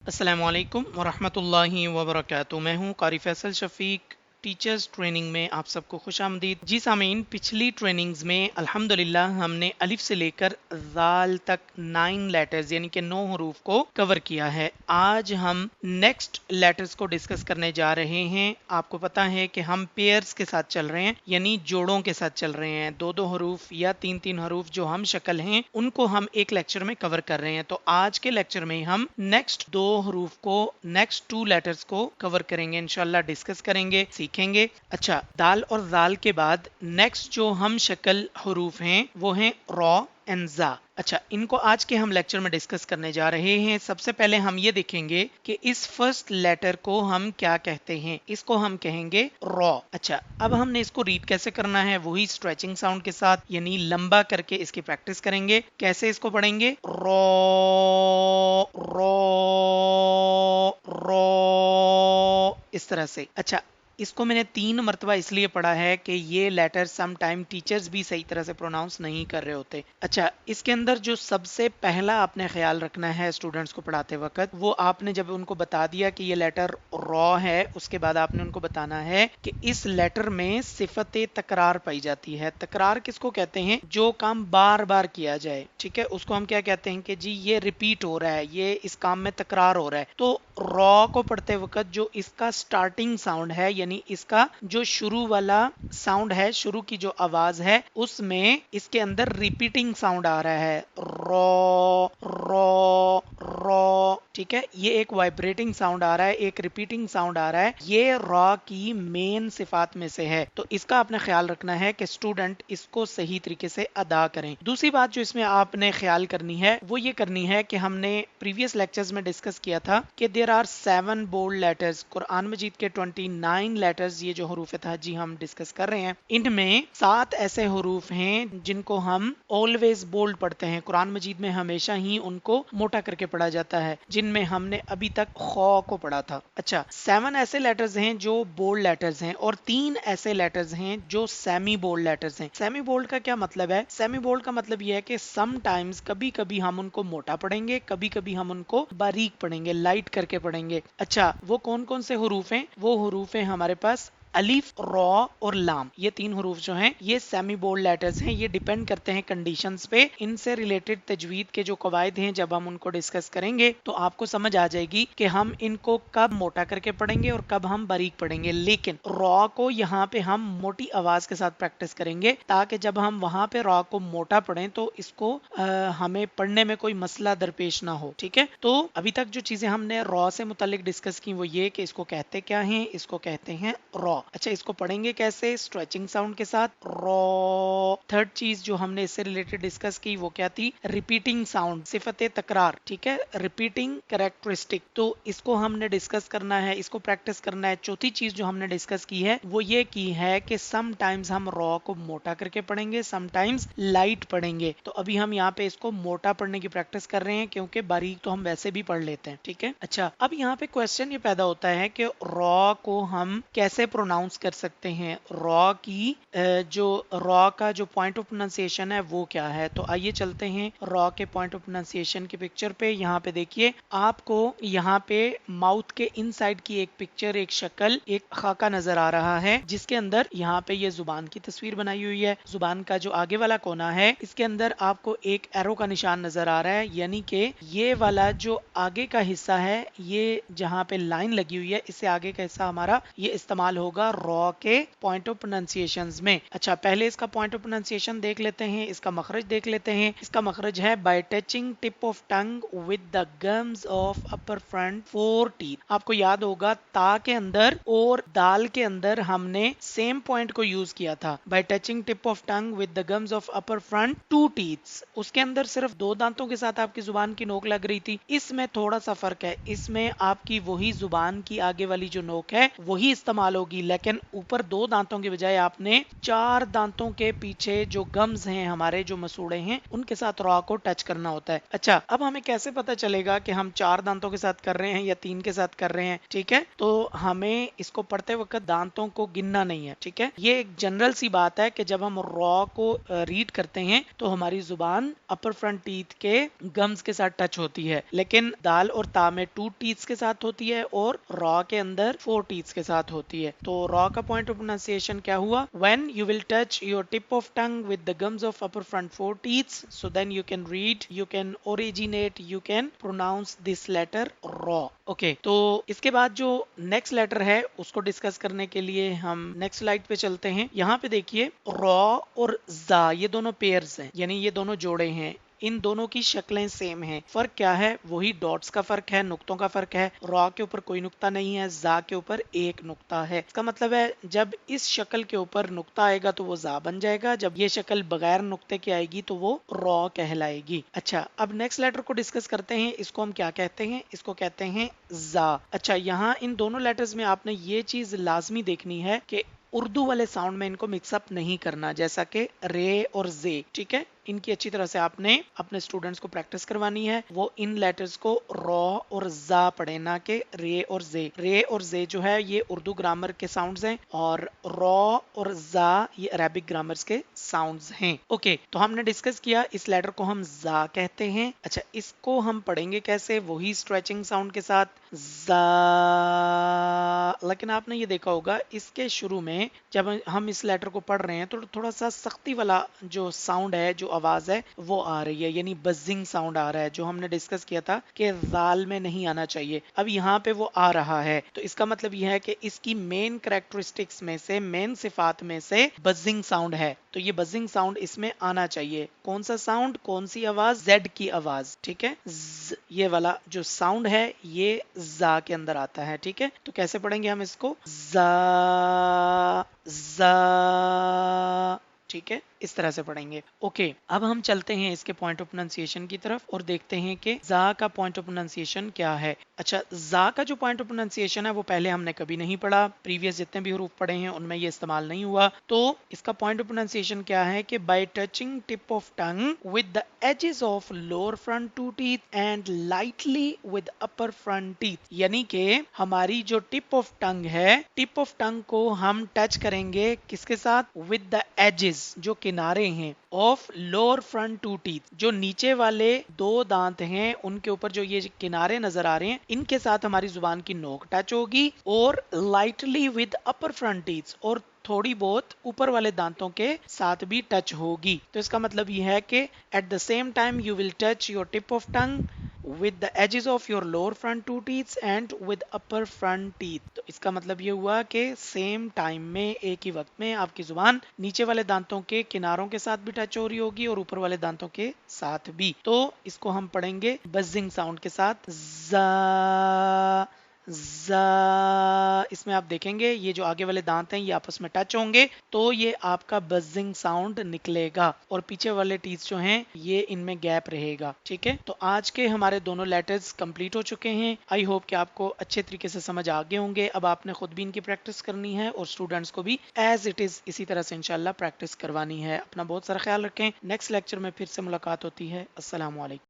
अस्सलामुअलैकुम वरहमतुल्लाहि वबरकातुहू। मैं हूँ कारी फैसल शफीक। टीचर्स ट्रेनिंग में आप सबको खुश आमदीद। जी सामीन, पिछली ट्रेनिंग्स में अल्हम्दुलिल्लाह हमने अलिफ से लेकर ज़ाल तक 9 लेटर्स यानी कि 9 हरूफ को कवर किया है। आज हम नेक्स्ट लेटर्स को डिस्कस करने जा रहे हैं। आपको पता है कि हम पेयर्स के साथ चल रहे हैं, यानी जोड़ों के साथ चल रहे हैं। दो दो हरूफ या तीन तीन हरूफ जो हम शक्ल हैं उनको हम एक लेक्चर में कवर कर रहे हैं। तो आज के लेक्चर में हम नेक्स्ट दो हरूफ को, नेक्स्ट 2 लेटर्स को कवर करेंगे, इंशाल्लाह डिस्कस करेंगे, सीखेंगे। अच्छा, दाल और जाल के बाद नेक्स्ट जो हम शक्ल हरूफ हैं वो हैं रॉ एंड जा। अच्छा, इनको आज के हम लेक्चर में डिस्कस करने जा रहे हैं। सबसे पहले हम ये देखेंगे कि इस फर्स्ट लेटर को हम क्या कहते हैं। इसको हम कहेंगे रॉ। अच्छा, अब हमने इसको रीड कैसे करना है, वही स्ट्रेचिंग साउंड के साथ, यानी लंबा करके इसकी प्रैक्टिस करेंगे। कैसे इसको पढ़ेंगे, रॉ रॉ रॉ, इस तरह से। अच्छा, इसको मैंने 3 मरतबा इसलिए पढ़ा है कि ये लेटर सम टाइम टीचर्स भी सही तरह से प्रोनाउंस नहीं कर रहे होते। अच्छा, इसके अंदर जो सबसे पहला आपने ख्याल रखना है स्टूडेंट्स को पढ़ाते वक्त, वो आपने जब उनको बता दिया कि ये लेटर रॉ है, उसके बाद आपने उनको बताना है कि इस लेटर में सिफत तकरार पाई जाती है। तकरार किसको कहते हैं, जो काम बार बार किया जाए, ठीक है, उसको हम क्या कहते हैं कि जी ये रिपीट हो रहा है, ये इस काम में तकरार हो रहा है। तो रॉ को पढ़ते वक्त जो इसका स्टार्टिंग साउंड है, यानी इसका जो शुरू वाला साउंड है, शुरू की जो आवाज है, उसमें इसके अंदर रिपीटिंग साउंड आ रहा है, रॉ रॉ रॉ, ठीक है। ये एक वाइब्रेटिंग साउंड आ रहा है, एक रिपीटिंग साउंड आ रहा है। ये रॉ की मेन सिफात में से है। तो इसका आपने ख्याल रखना है कि स्टूडेंट इसको सही तरीके से अदा करें। दूसरी बात जो इसमें आपने ख्याल करनी है वो ये करनी है कि हमने प्रीवियस लेक्चर्स में डिस्कस किया था कि there are 7 bold letters. Quran Majeed के 29 लेटर्स, ये जो हरूफ तहज्जी हम डिस्कस कर रहे हैं, इनमें 7 ऐसे हरूफ हैं जिनको हम ऑलवेज बोल्ड पढ़ते हैं। कुरान मजीद में हमेशा ही उनको मोटा करके पढ़ा जाता है, जिनमें हमने अभी तक खौ को पढ़ा था। अच्छा, 7 ऐसे लेटर्स हैं जो बोल्ड लेटर्स हैं और 3 ऐसे लेटर्स हैं जो सेमी बोल्ड लेटर्स हैं। सेमी बोल्ड का क्या मतलब है, सेमी बोल्ड का मतलब यह है कि सम टाइम्स, कभी कभी हम उनको मोटा पढ़ेंगे, कभी कभी हम उनको बारीक पढ़ेंगे, लाइट करके पढ़ेंगे। अच्छा, वो कौन कौन से हरूफ हैं, वो हरूफ हैं हमारे पास अलिफ, रॉ और लाम। ये 3 हरूफ जो हैं ये सेमी बोल्ड लेटर्स हैं। ये डिपेंड करते हैं कंडीशंस पे। इनसे रिलेटेड तजवीद के जो कवायद हैं, जब हम उनको डिस्कस करेंगे तो आपको समझ आ जाएगी कि हम इनको कब मोटा करके पढ़ेंगे और कब हम बारीक पढ़ेंगे। लेकिन रॉ को यहाँ पे हम मोटी आवाज के साथ प्रैक्टिस करेंगे, ताकि जब हम वहां पे रॉ को मोटा पढ़ें तो इसको हमें पढ़ने में कोई मसला दरपेश ना हो, ठीक है। तो अभी तक जो चीजें हमने रॉ से मुतालिक डिस्कस की वो ये कि इसको कहते क्या है, इसको कहते हैं रॉ। अच्छा, इसको पढ़ेंगे कैसे, स्ट्रेचिंग साउंड के साथ, रॉ। थर्ड चीज जो हमने इससे रिलेटेड डिस्कस की वो क्या थी, रिपीटिंग साउंड, सिफत तकरार, ठीक है, रिपीटिंग कैरेक्टरिस्टिक। तो इसको हमने डिस्कस करना है, इसको प्रैक्टिस करना है। चौथी चीज जो हमने डिस्कस की है वो ये की है कि सम टाइम्स हम रॉ को मोटा करके पढ़ेंगे, सम टाइम्स लाइट पढ़ेंगे। तो अभी हम यहाँ पे इसको मोटा पढ़ने की प्रैक्टिस कर रहे हैं, क्योंकि बारीक तो हम वैसे भी पढ़ लेते हैं, ठीक है। अच्छा, अब यहाँ पे क्वेश्चन ये पैदा होता है कि रॉ को हम कैसे प्रोनाउंस कर सकते हैं, रॉ की जो रॉ का जो पॉइंट ऑफ प्रोनाउंसिएशन है वो क्या है। तो आइए चलते हैं रॉ के पॉइंट ऑफ प्रोनाउंसिएशन की पिक्चर पे। यहाँ पे देखिए, आपको यहाँ पे माउथ के इनसाइड की एक पिक्चर, एक शक्ल, एक खाका नजर आ रहा है, जिसके अंदर यहाँ पे ये जुबान की तस्वीर बनाई हुई है। जुबान का जो आगे वाला कोना है, इसके अंदर आपको एक एरो का निशान नजर आ रहा है, यानी कि ये वाला जो आगे का हिस्सा है, ये जहाँ पे लाइन लगी हुई है, इससे आगे का हिस्सा हमारा ये इस्तेमाल होगा रॉ के पॉइंट ऑफ प्रोनाउंसिएशंस में। अच्छा, पहले इसका पॉइंट ऑफ प्रोनाउंसिएशन देख लेते हैं, इसका मखरज देख लेते हैं। इसका मखरज है bye touching tip of tongue with the gums of upper front 4 teeth. आपको याद होगा ता के अंदर और दाल के अंदर हमने सेम पॉइंट को यूज किया था, bye touching tip of tongue with the gums of upper front 2 teeths. उसके अंदर सिर्फ 2 दांतों के साथ आपकी जुबान की नोक लग रही थी। इसमें थोड़ा सा फर्क है, इसमें आपकी वही जुबान की आगे वाली जो नोक है वही इस्तेमाल होगी, लेकिन ऊपर 2 दांतों के बजाय आपने 4 दांतों के पीछे जो गम्स हैं हमारे, जो मसूड़े हैं, उनके साथ रॉ को टच करना होता है। अच्छा, अब हमें कैसे पता चलेगा कि हम 4 दांतों के साथ कर रहे हैं या 3 के साथ कर रहे हैं? ठीक है, तो हमें इसको पढ़ते वक्त दांतों को गिनना नहीं है। ठीक है, ये एक जनरल सी बात है कि जब हम रॉ को रीड करते हैं तो हमारी जुबान अपर फ्रंट टीथ के गम्स के साथ टच होती है, लेकिन दाल और ता में 2 टीथ्स के साथ होती है और रॉ के अंदर 4 टीथ्स के साथ होती है। तो रॉ का पॉइंट ऑफ प्रोनाउंसिएशन क्या हुआ? When you will touch your tip of tongue with the gums of upper front 4 teeth, so then you can read, you can originate, you can pronounce this letter raw. Okay, तो इसके बाद जो next letter है उसको discuss करने के लिए हम नेक्स्ट स्लाइड पे चलते हैं। यहाँ पे देखिए, रॉ और जा ये दोनों पेयर्स हैं, यानी ये दोनों जोड़े हैं। इन दोनों की शक्लें सेम हैं। फर्क क्या है? वही डॉट्स का फर्क है, नुक्तों का फर्क है। रॉ के ऊपर कोई नुक्ता नहीं है, जा के ऊपर एक नुक्ता है। इसका मतलब है जब इस शक्ल के ऊपर नुक्ता आएगा तो वो जा बन जाएगा, जब ये शक्ल बगैर नुक्ते के आएगी तो वो रॉ कहलाएगी। अच्छा, अब नेक्स्ट लेटर को डिस्कस करते हैं। इसको हम क्या कहते हैं? इसको कहते हैं जा। अच्छा, यहाँ इन दोनों लेटर्स में आपने ये चीज लाजमी देखनी है कि उर्दू वाले साउंड में इनको मिक्सअप नहीं करना, जैसा कि रे और जे। ठीक है, इनकी अच्छी तरह से आपने अपने स्टूडेंट्स को प्रैक्टिस करवानी है। वो इन लेटर्स को रॉ और जा पढ़े, ना कि रे और जे। रे और जे जो है ये उर्दू ग्रामर के साउंड्स हैं और रॉ और जा ये अरेबिक ग्रामर्स के साउंड्स हैं। ओके, तो हमने डिस्कस किया इस लेटर को हम जा कहते हैं। अच्छा, इसको हम पढ़ेंगे कैसे? वही स्ट्रेचिंग साउंड के साथ, जा। लेकिन आपने ये देखा होगा इसके शुरू में जब हम इस लेटर को पढ़ रहे हैं तो थोड़ा सा सख्ती वाला जो साउंड है, जो आवाज है, वो आ रही है, यानी बजिंग साउंड आ रहा है, जो हमने डिस्कस किया था कि जाल में नहीं आना चाहिए। अब यहाँ पे वो आ रहा है, तो इसका मतलब यह है कि इसकी मेन कैरेक्टरिस्टिक्स में से, मेन सिफात में से बजिंग साउंड है। तो ये बजिंग साउंड इसमें आना चाहिए। कौन सा साउंड, कौन सी आवाज? जेड की आवाज। ठीक है, ये वाला जो साउंड है ये जा के अंदर आता है। ठीक है, तो कैसे पढ़ेंगे हम इसको? जा, जा। ठीक है, इस तरह से पढ़ेंगे। ओके, अब हम चलते हैं इसके पॉइंट ऑफ प्रोनाउंसिएशन की तरफ और देखते हैं कि जा का पॉइंट ऑफ प्रोनाउंसिएशन क्या है। अच्छा, जा का जो पॉइंट ऑफ प्रोनाउंसिएशन है वो पहले हमने कभी नहीं पढ़ा। प्रीवियस जितने भी हरूफ पढ़े हैं उनमें ये इस्तेमाल नहीं हुआ। तो इसका पॉइंट ऑफ प्रोनाउंसिएशन क्या है कि by touching tip of tongue with the edges of lower front 2 teeth and lightly with upper front teeth, यानी कि हमारी जो टिप ऑफ टंग है, टिप ऑफ टंग को हम टच करेंगे किसके साथ? विद द एजेस, जो किनारे हैं, ऑफ लोअर फ्रंट 2 टीथ, जो नीचे वाले 2 दांत हैं उनके ऊपर जो ये किनारे नजर आ रहे हैं, इनके साथ हमारी जुबान की नोक टच होगी। और lightly with upper front teeth, और थोड़ी बहुत ऊपर वाले दांतों के साथ भी टच होगी। तो इसका मतलब यह है कि at the same time you will touch your tip of tongue with the edges of your lower front 2 teeth and with upper front teeth। तो इसका मतलब ये हुआ कि सेम टाइम में, एक ही वक्त में आपकी जुबान नीचे वाले दांतों के किनारों के साथ भी टच हो रही होगी और ऊपर वाले दांतों के साथ भी। तो इसको हम पढ़ेंगे बजिंग साउंड के साथ, जा, जा। इसमें आप देखेंगे ये जो आगे वाले दांत हैं ये आपस में टच होंगे तो ये आपका बजिंग साउंड निकलेगा, और पीछे वाले टीथ जो हैं ये इनमें गैप रहेगा। ठीक है, तो आज के हमारे दोनों लेटर्स कंप्लीट हो चुके हैं। आई होप कि आपको अच्छे तरीके से समझ आ गए होंगे। अब आपने खुद भी इनकी प्रैक्टिस करनी है और स्टूडेंट्स को भी एज इट इज इसी तरह से इंशाल्लाह प्रैक्टिस करवानी है। अपना बहुत सारा ख्याल रखें। नेक्स्ट लेक्चर में फिर से मुलाकात होती है। अस्सलाम वालेकुम।